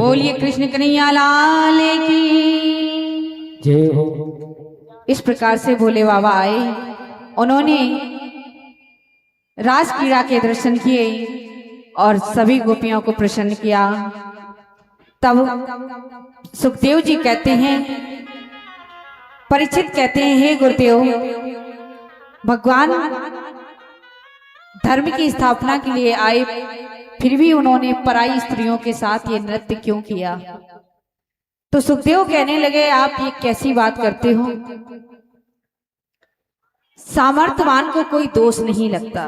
बोलिए कृष्ण कन्हैया लाल की जय हो। इस प्रकार से भोले बाबा आए, उन्होंने रास क्रीड़ा के दर्शन किए और सभी गोपियों को प्रसन्न किया। तब सुखदेव जी कहते हैं, परीक्षित कहते हैं, हे गुरुदेव, भगवान धर्म की स्थापना के लिए आए, फिर भी उन्होंने पराई स्त्रियों के साथ ये नृत्य क्यों किया? तो सुखदेव कहने लगे, आप ये कैसी बात करते हो? सामर्थ्यवान को कोई दोष नहीं लगता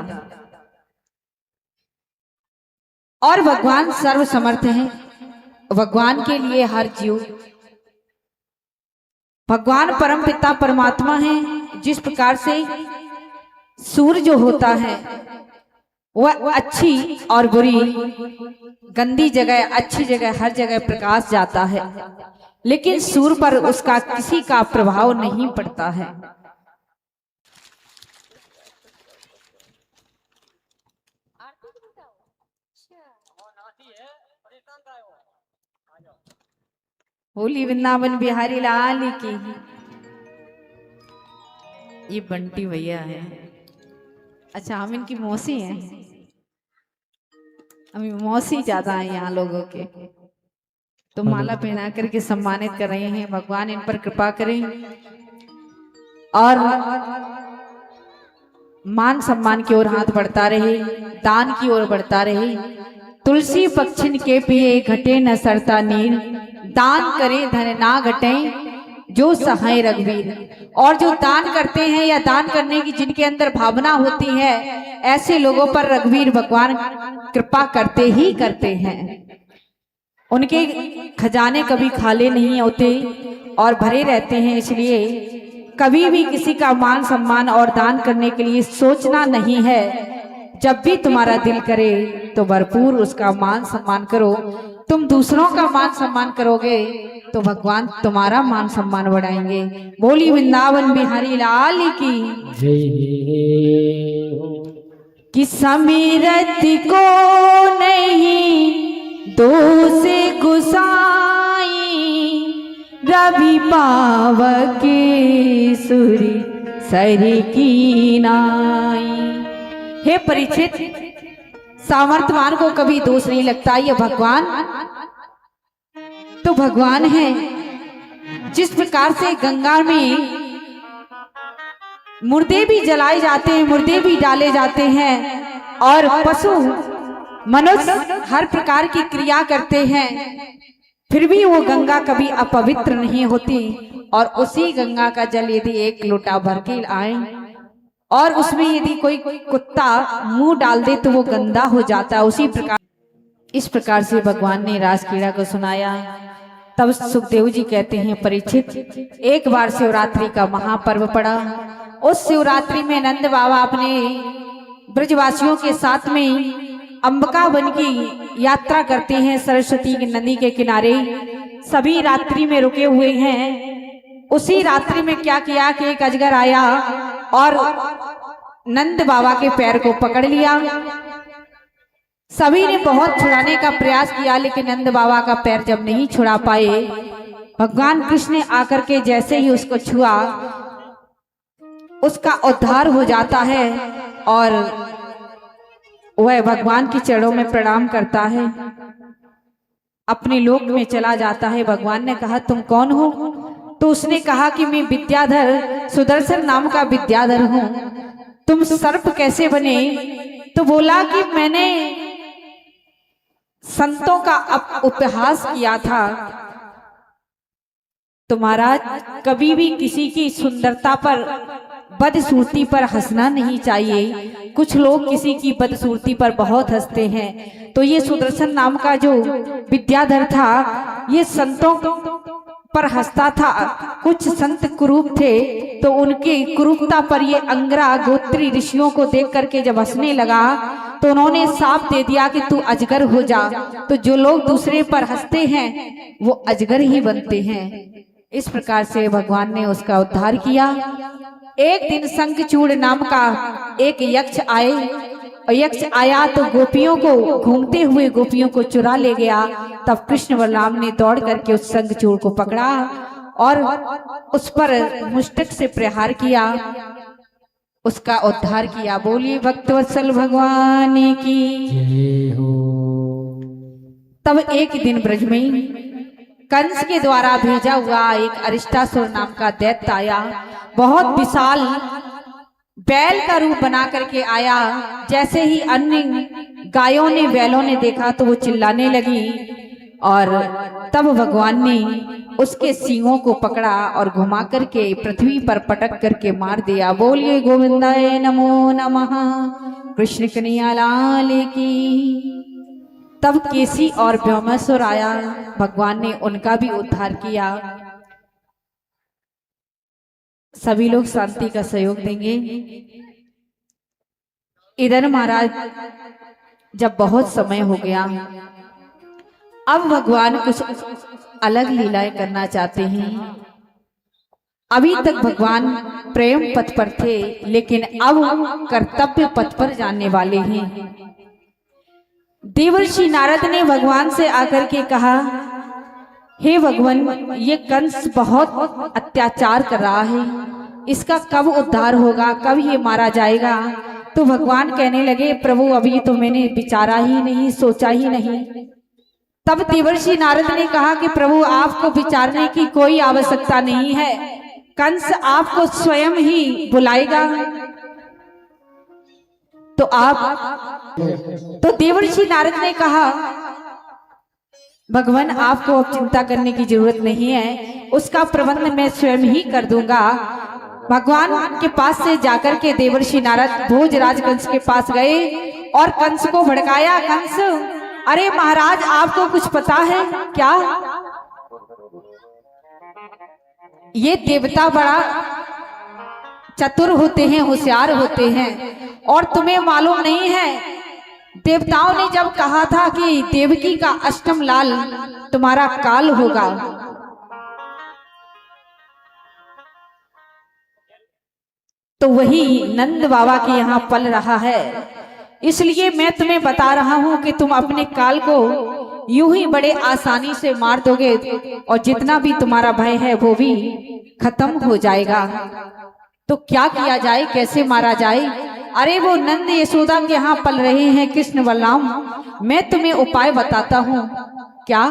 और भगवान सर्वसमर्थ है। भगवान के लिए हर जीव, भगवान परमपिता परमात्मा है। जिस प्रकार से सूर्य जो होता है वह अच्छी और बुरी, गंदी जगह अच्छी जगह हर जगह प्रकाश जाता है, लेकिन सूर्य पर उसका किसी का प्रभाव नहीं पड़ता है। होली वृंदावन बिहारी लाल की। ये बंटी भैया है। अच्छा, हम इनकी मौसी हैं। हम मौसी ज्यादा है यहाँ लोगों के, तो माला पहना करके सम्मानित कर रहे हैं। भगवान इन पर कृपा करें और मान सम्मान की ओर हाथ बढ़ता रहे, दान की ओर बढ़ता रहे। तुलसी पक्षिन के पिए घटे न सरता नीर, दान करे धन ना घटे जो सहाय रघुवीर। और जो दान करते हैं या दान करने की जिनके अंदर भावना होती है, ऐसे लोगों पर रघुवीर भगवान कृपा करते ही करते हैं। उनके खजाने कभी खाली नहीं होते और भरे रहते हैं। इसलिए कभी भी किसी का मान सम्मान और दान करने के लिए सोचना नहीं है। जब भी तुम्हारा दिल करे तो भरपूर उसका मान सम्मान करो। तुम दूसरों का मान सम्मान करोगे तो भगवान तुम्हारा मान सम्मान बढ़ाएंगे। बोली वृंदावन बिहारी लाल की जय हो। कि समीरत को नहीं दो से गुसाई, रवि पावके सूरी सरी की नाई। हे परीक्षित, सामर्थ्यवान को कभी दोष नहीं लगता। ये भगवान तो भगवान है। जिस प्रकार से गंगा में मुर्दे भी जलाए जाते हैं, मुर्दे भी डाले जाते हैं और पशु मनुष्य हर प्रकार की क्रिया करते हैं, फिर भी वो गंगा कभी अपवित्र नहीं होती। और उसी गंगा का जल यदि एक लोटा भर के आए और उसमें यदि कोई कुत्ता मुंह डाल दे तो वो गंदा हो जाता है। उसी प्रकार, इस प्रकार से भगवान ने रास क्रीड़ा को सुनाया। तब सुखदेव जी कहते हैं, परीक्षित, एक बार शिवरात्रि का महापर्व पड़ा। उस शिवरात्रि में नंद बाबा अपने ब्रजवासियों के साथ में अंबिका वन की यात्रा करते हैं। सरस्वती की नदी के किनारे सभी रात्रि में रुके हुए हैं। उसी रात्रि में क्या किया कि एक अजगर आया और नंद बाबा के पैर को पकड़ लिया। सभी ने बहुत छुड़ाने का प्रयास किया, लेकिन नंद बाबा का पैर जब नहीं छुड़ा पाए, भगवान कृष्ण ने आकर के जैसे ही उसको छुआ, उसका उद्धार हो जाता है और वह भगवान के चरणों में प्रणाम करता है, अपने लोक में चला जाता है। भगवान ने कहा, तुम कौन हो? तो उसने कहा कि मैं विद्याधर, सुदर्शन नाम का विद्याधर हूं। तुम सर्प कैसे बने? तो बोला कि मैंने संतों का उपहास किया था। तो महाराज, कभी भी किसी की सुंदरता पर, बदसूरती पर हंसना नहीं चाहिए। कुछ लोग किसी की बदसूरती पर बहुत हंसते हैं। तो ये सुदर्शन नाम का जो विद्याधर था, ये संतों पर हंसता था। कुछ संत कुरूप थे, तो उनकी कुरूपता पर ये अंगरा गोत्री ऋषियों को देख करके जब हंसने लगा, तो उन्होंने साफ दे दिया कि तू अजगर हो जा। तो जो लोग दूसरे पर हंसते हैं वो अजगर ही बनते हैं। इस प्रकार से भगवान ने उसका उद्धार किया। एक दिन शंखचूड़ नाम का एक यक्ष आए, यक्ष आया तो गोपियों को, घूमते हुए गोपियों को चुरा ले गया। तब कृष्ण बलराम ने दौड़ करके उस शंखचूड़ को पकड़ा और उस पर मुष्टक से प्रहार किया, उसका उद्धार किया। बोलिए भक्तवत्सल भगवान की जय हो। तब एक दिन ब्रज में कंस के द्वारा भेजा हुआ एक अरिष्टासुर नाम का दैत्य आया। बहुत विशाल बैल का रूप बना करके आया। जैसे ही अन्य गायों ने बैलों ने देखा तो वो चिल्लाने लगी और तब भगवान ने उसके सींगों को पकड़ा और घुमा करके पृथ्वी पर पटक करके मार दिया। बोलिए गोविंदाय नमो नमः, कृष्ण कन्हैया लाल की। तब केसी और व्योमासुर आया, भगवान ने उनका भी उद्धार किया। सभी लोग शांति का सहयोग देंगे। इधर महाराज जब बहुत समय हो गया, अब भगवान कुछ अलग लीलाएं करना चाहते हैं। अभी तक भगवान प्रेम पथ पर थे, लेकिन अब कर्तव्य पथ पर जाने वाले हैं। देवर्षि नारद ने भगवान से आकर के कहा, हे भगवान, ये कंस बहुत अत्याचार कर रहा है, इसका कब उद्धार होगा, कब ये मारा जाएगा? तो भगवान कहने लगे, प्रभु अभी तो मैंने विचारा ही नहीं, सोचा ही नहीं। तब देवर्षि नारद ने कहा कि प्रभु आपको विचारने की कोई आवश्यकता नहीं है, कंस आपको स्वयं ही बुलाएगा। तो देवर्षि नारद ने कहा, भगवान आपको अब चिंता करने की जरूरत नहीं है, उसका प्रबंध मैं स्वयं ही कर दूंगा। भगवान के पास से जाकर के देवर्षि नारद भोजराज कंस के पास गए और कंस को भड़काया। कंस, अरे महाराज आपको कुछ पता है क्या? ये देवता बड़ा चतुर होते हैं, होशियार होते हैं, और तुम्हें मालूम नहीं है, देवताओं ने जब कहा था कि देवकी का अष्टम लाल तुम्हारा काल होगा, तो वही नंद बाबा के यहाँ पल रहा है। इसलिए मैं तुम्हें बता रहा हूं कि तुम अपने काल को यूं ही बड़े आसानी से मार दोगे और जितना भी तुम्हारा भय है वो भी खत्म हो जाएगा। तो क्या किया जाए, कैसे मारा जाए? अरे वो नंद यशोदा के यहाँ पल रहे हैं कृष्ण बलराम, मैं तुम्हें उपाय बताता हूँ। क्या?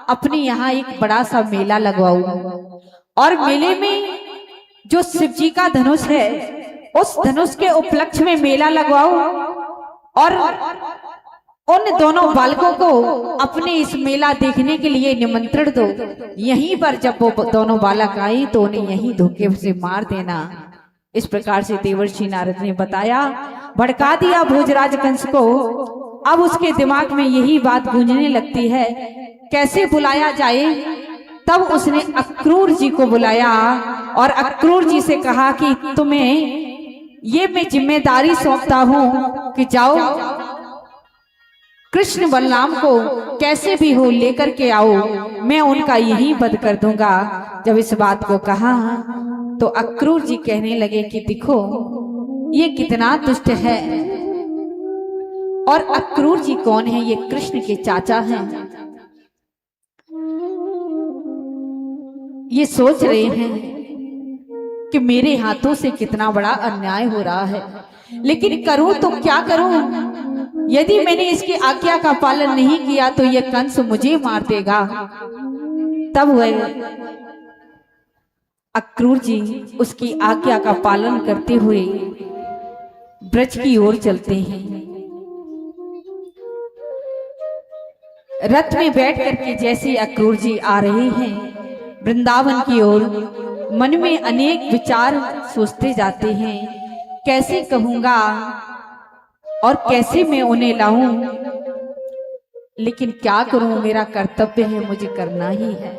अपने यहाँ एक बड़ा सा मेला लगवाऊं और मेले में जो शिव जी का धनुष है, उस धनुष के उपलक्ष्य में मेला लगवाऊं और उन दोनों बालकों को अपने इस मेला देखने के लिए निमंत्रण दो। यहीं पर जब वो दोनों बालक आए तो उन्हें यहीं धोखे से मार देना। इस प्रकार से देवर्षि नारद ने बताया, भड़का दिया भोजराज कंस को। अब उसके दिमाग में यही बात गूंजने लगती है, कैसे बुलाया जाए? तब उसने अक्रूर जी को बुलाया और अक्रूर जी से कहा कि तुम्हें ये मैं जिम्मेदारी सौंपता हूं कि जाओ कृष्ण बलराम को कैसे भी हो लेकर के आओ, मैं उनका यही वध कर दूंगा। जब इस बात को कहा तो अक्रूर जी कहने लगे कि देखो ये कितना दुष्ट है। और अक्रूर जी कौन है? ये कृष्ण के चाचा हैं। ये सोच रहे हैं कि मेरे हाथों से कितना बड़ा अन्याय हो रहा है, लेकिन करूं तो क्या करूं? यदि मैंने इसकी आज्ञा का पालन नहीं किया तो ये कंस मुझे मार देगा। तब वह अक्रूर जी उसकी आज्ञा का पालन करते हुए ब्रज की ओर चलते हैं। रथ में बैठ करके जैसे अक्रूर जी आ रहे हैं वृंदावन की ओर, मन में अनेक विचार सोचते जाते हैं, कैसे कहूंगा और कैसे मैं उन्हें लाऊं, लेकिन क्या करूं, मेरा कर्तव्य है, मुझे करना ही है।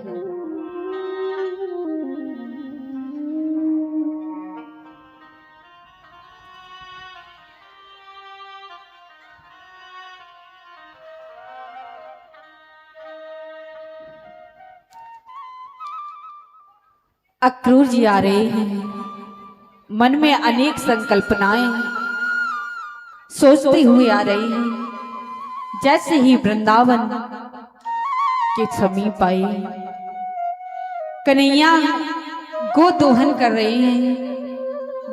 अक्रूर जी आ रहे हैं, मन में अनेक संकल्पनाएं सोचते हुए आ रही हैं। जैसे ही वृंदावन के समीप आई। कन्हैया गो दोहन कर रहे हैं,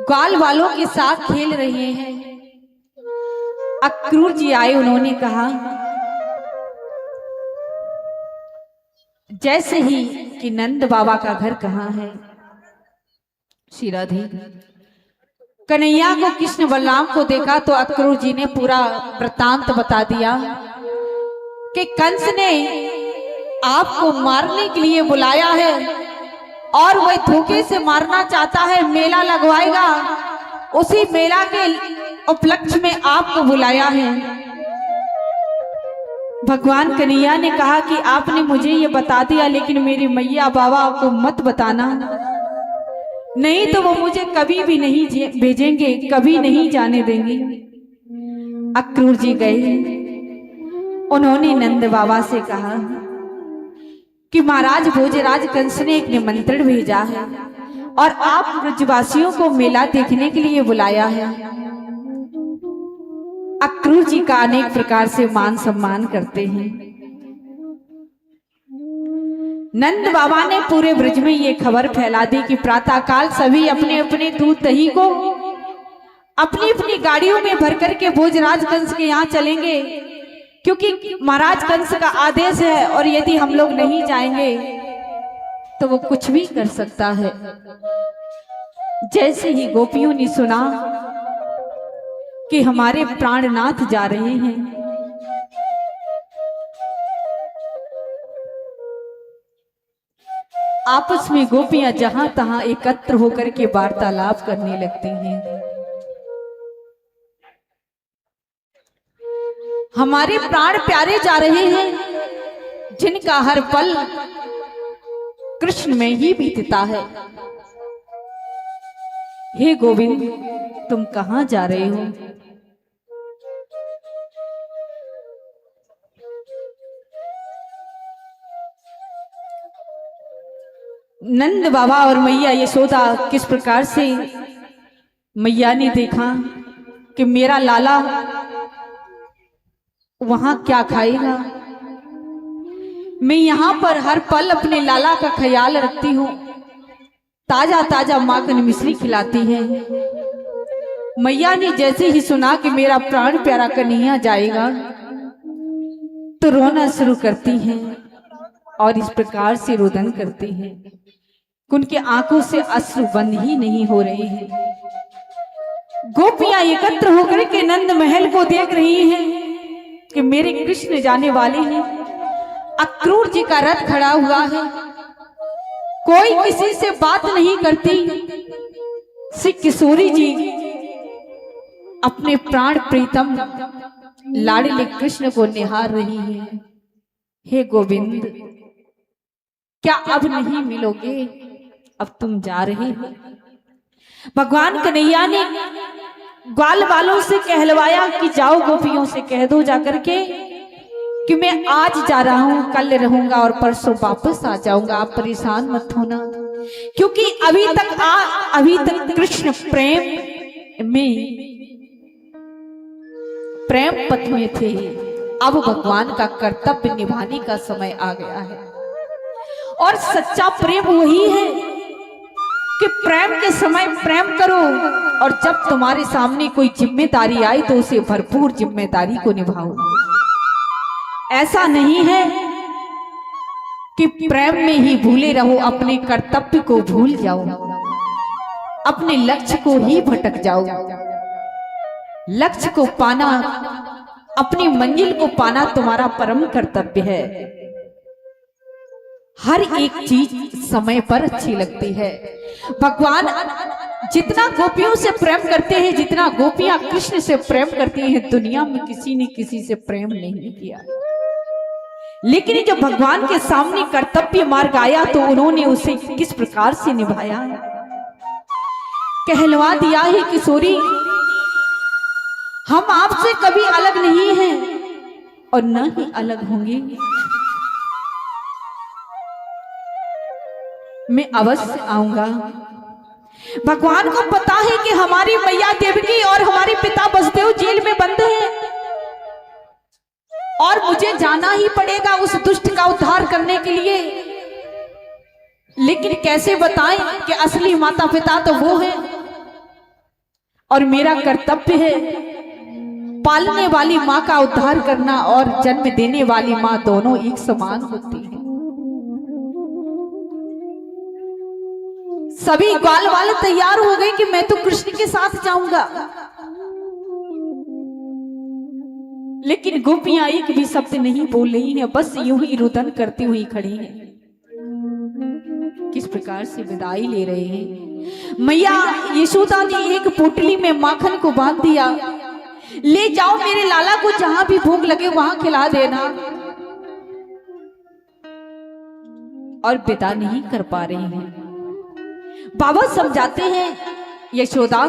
ग्वाल वालों के साथ खेल रहे हैं। अक्रूर जी आए, उन्होंने कहा जैसे ही कि नंद बाबा का घर कहाँ है। श्री राधे। कन्हैया को कृष्ण बलराम को देखा तो अक्रूर जी ने पूरा वृत्तांत बता दिया कि कंस ने आपको मारने के लिए बुलाया है और वह धोखे से मारना चाहता है, मेला लगवाएगा, उसी मेला के उपलक्ष्य में आपको बुलाया है। भगवान कन्हैया ने कहा कि आपने मुझे ये बता दिया, लेकिन मेरी मैया बाबा को मत बताना, नहीं तो वो मुझे कभी भी नहीं भेजेंगे, कभी नहीं जाने देंगे। अक्रूर जी गए, उन्होंने नंद बाबा से कहा कि महाराज भोजराज कंस ने एक निमंत्रण भेजा है और आप ब्रजवासियों को मेला देखने के लिए बुलाया है। अक्रूर जी का अनेक प्रकार से मान सम्मान करते हैं। नंद बाबा ने पूरे ब्रज में ये खबर फैला दी कि प्रातःकाल सभी अपने अपने दूध दही को अपनी अपनी गाड़ियों में भर करके भोजराज कंस के यहाँ चलेंगे, क्योंकि महाराज कंस का आदेश है और यदि हम लोग नहीं जाएंगे तो वो कुछ भी कर सकता है। जैसे ही गोपियों ने सुना कि हमारे प्राणनाथ जा रहे हैं, आपस में गोपियां जहां तहां एकत्र होकर के वार्तालाप करने लगती हैं। हमारे प्राण प्यारे जा रहे हैं, जिनका हर पल कृष्ण में ही बीतता है। हे गोविंद, तुम कहां जा रहे हो? नंद बाबा और मैया यशोदा किस प्रकार से मैया ने देखा कि मेरा लाला वहां क्या खाएगा, मैं यहां पर हर पल अपने लाला का ख्याल रखती हूँ, ताजा ताजा माखन मिश्री खिलाती है। मैया ने जैसे ही सुना कि मेरा प्राण प्यारा कन्हैया जाएगा तो रोना शुरू करती हैं और इस प्रकार से रोदन करती हैं। उनकी आंखों से अश्रु बंद ही नहीं हो रहे हैं। गोपियां एकत्र होकर के नंद महल को देख रही हैं कि मेरे कृष्ण जाने वाले हैं। अक्रूर जी का रथ खड़ा हुआ है, कोई किसी से बात नहीं करती। श्री किशोरी जी अपने प्राण प्रीतम लाडले कृष्ण को निहार रही है। हे गोविंद, क्या अब नहीं मिलोगे? अब तुम जा रहे हो। भगवान कन्हैया ने ग्वाल वालों से कहलवाया कि जाओ गोपियों से कह दो जाकर के कि मैं आज जा रहा हूं, कल रहूंगा और परसों वापस आ जाऊंगा, आप परेशान मत होना। क्योंकि अभी तक कृष्ण प्रेम पथ में थे। अब भगवान का कर्तव्य निभाने का समय आ गया है और सच्चा प्रेम वही है कि प्रेम के समय प्रेम करो और जब तुम्हारे सामने कोई जिम्मेदारी आई तो उसे भरपूर जिम्मेदारी को निभाओ। ऐसा नहीं है कि प्रेम में ही भूले रहो, अपने कर्तव्य को भूल जाओ, अपने लक्ष्य को ही भटक जाओ। लक्ष्य को पाना, अपनी मंजिल को पाना तुम्हारा परम कर्तव्य है। हर एक चीज समय पर अच्छी लगती है। भगवान जितना गोपियों से प्रेम करते हैं, जितना गोपियां कृष्ण से प्रेम करती हैं, दुनिया में किसी ने किसी से प्रेम नहीं किया। लेकिन जब भगवान के सामने कर्तव्य मार्ग आया तो उन्होंने उसे किस प्रकार से निभाया, कहलवा दिया है किशोरी, हम आपसे कभी अलग नहीं हैं और न ही अलग होंगे। मैं अवश्य आऊंगा। भगवान को पता है कि हमारी मैया देवकी और हमारे पिता वसुदेव जेल में बंद हैं, और मुझे जाना ही पड़ेगा उस दुष्ट का उद्धार करने के लिए। लेकिन कैसे बताएं कि असली माता पिता तो वो है और मेरा कर्तव्य है पालने वाली माँ का उद्धार करना और जन्म देने वाली माँ, दोनों एक समान होती है। सभी ग्वाल वाले तैयार हो गए कि मैं तो कृष्ण के साथ जाऊंगा, लेकिन गोपियां एक भी शब्द नहीं बोल रही हैं, बस यूं ही रुदन करती हुई खड़ी हैं। किस प्रकार से विदाई ले रहे हैं। मैया यशोदा ने एक पोटली में माखन को बांध दिया, ले जाओ मेरे लाला को जहां भी भूख लगे वहां खिला देना, और विदा नहीं कर पा रही हैं। बाबा समझाते हैं यशोदा,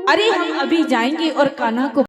अरे हम अभी जाएंगे और कान्हा को